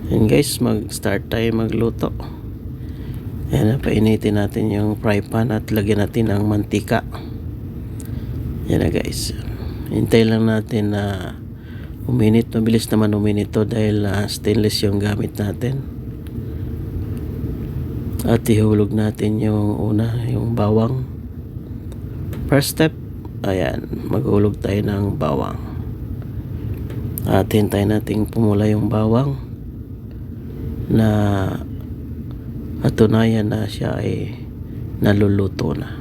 Yan guys, mag-start tayo magluto. Yan, painitin natin yung fry pan at lagyan natin ng mantika. Yan na guys. Hintay lang natin na uminit. Mabilis naman uminit to dahil stainless yung gamit natin. At ihulog natin yung una, yung bawang. First step, ayan, maghulog tayo ng bawang. At hintayin natin pumula yung bawang na patunayan na siya ay naluluto na.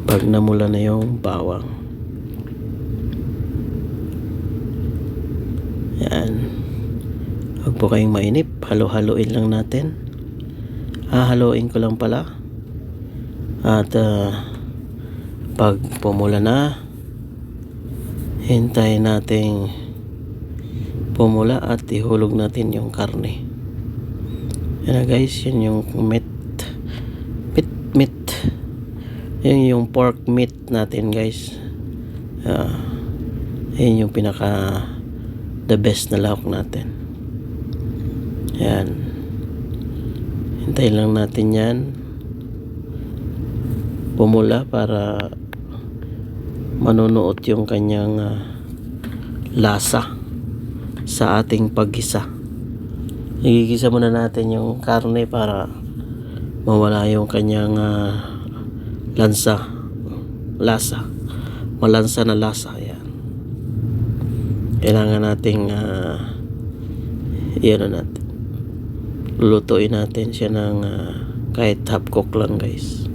Pag namula na yung bawang, yan, huwag po kayong mainip, halo-haloin lang natin. Hahaluin ko lang pala. At pag pumula na, hintayin nating pumula at ihulog natin yung karne. Yan na guys, yun yung meat. Yun yung pork meat natin guys. Yun yung pinaka the best na lahok natin. Yan. Hintayin lang natin yan pumula para manunuot yung kanyang lasa sa ating paggisa. Igigisa muna natin yung karne para mawala yung kanyang lasa, malansa na lasa. Yan. Kailangan nating natin lulutuin natin siya ng kahit half cook lang guys.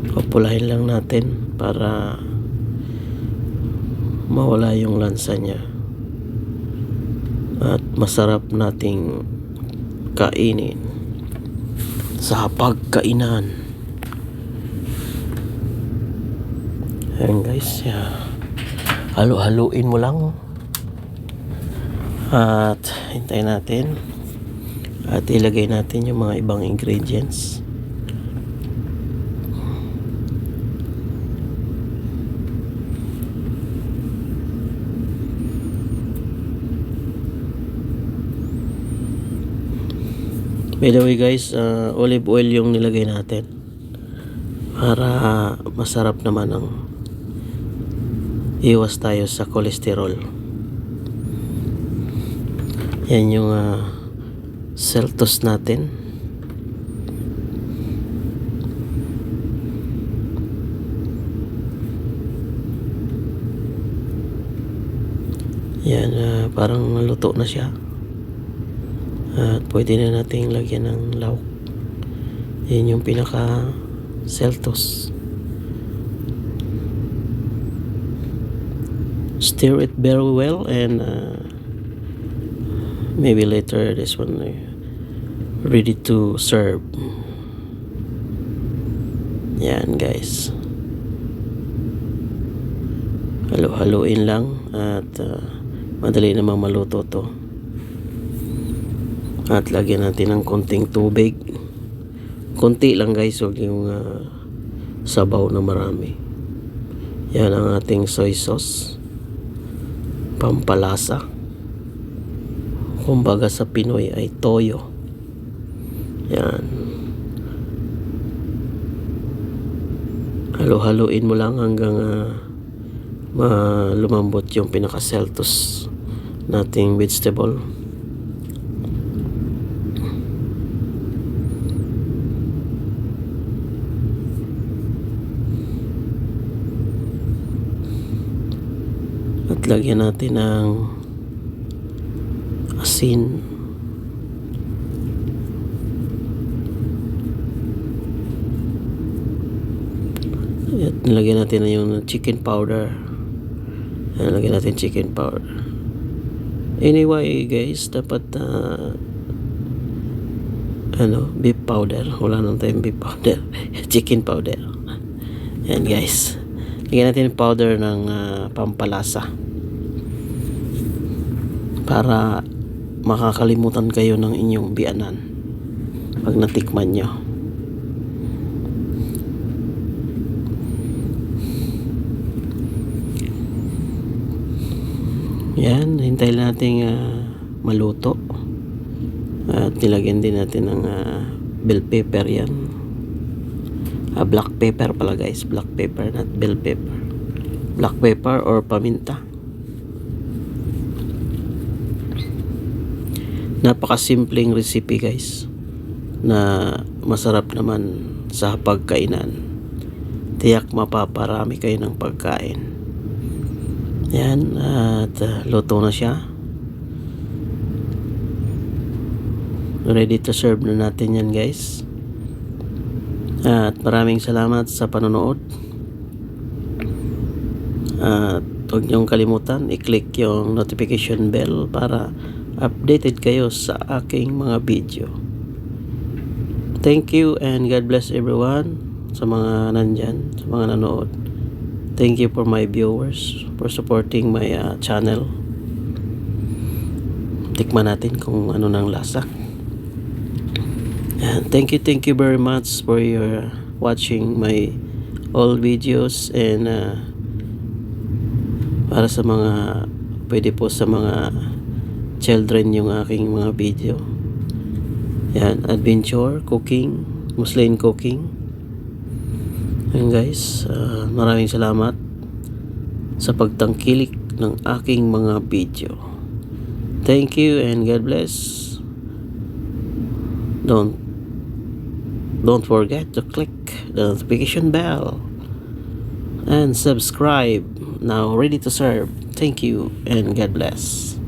Pupulahin lang natin para mawala yung lansa niya at masarap nating kainin sa pagkainan. Ayan guys, halo-haluin mo lang at hintayin natin at ilagay natin yung mga ibang ingredients. By the way guys, olive oil yung nilagay natin para masarap naman ang iwas tayo sa cholesterol. Yan yung seltos natin. Yan, parang naluto na siya. At pwede na natin lagyan ng lahok. Yan yung pinaka seltos. Stir it very well and maybe later this one ready to serve. Yan guys, halo-haloin lang at madali namang maluto to. At lagyan natin ng konting tubig, konti lang guys, huwag yung sabaw na marami. Yan ang ating soy sauce, pampalasa. Kumbaga sa Pinoy ay toyo. Yan, halo-haloin mo lang hanggang lumambot yung pinaka-seltos nating vegetable. At lagyan natin ng asin. At lagyan natin na yung chicken powder. Lagyan natin chicken powder. Anyway guys, dapat beef powder. Wala nang tayong beef powder. Chicken powder. Yan guys, lagyan natin yung powder ng pampalasa para makakalimutan kayo ng inyong biyanan pag natikman nyo. Yan, hintayin natin maluto. At nilagyan din natin ng bell pepper yan. Black pepper pala guys, black pepper, not bell pepper. Black pepper or paminta. Napakasimpleng recipe guys, na masarap naman sa pagkainan. Tiyak mapaparami kayo ng pagkain. Yan, at luto na siya. Ready to serve na natin yan guys. At maraming salamat sa panonood. At huwag niyong kalimutan i-click yung notification bell para updated kayo sa aking mga video. Thank you and God bless everyone sa mga nandyan, sa mga nanood. Thank you for my viewers for supporting my channel. Tikman natin kung ano nang lasa. And thank you very much for your watching my all videos, and para sa mga pwede po sa mga children yung aking mga video. Yan, adventure, cooking, Muslim cooking. Yan guys, maraming salamat sa pagtangkilik ng aking mga video. Thank you and God bless. Don't forget to click the notification bell and subscribe. Now ready to serve. Thank you and God bless.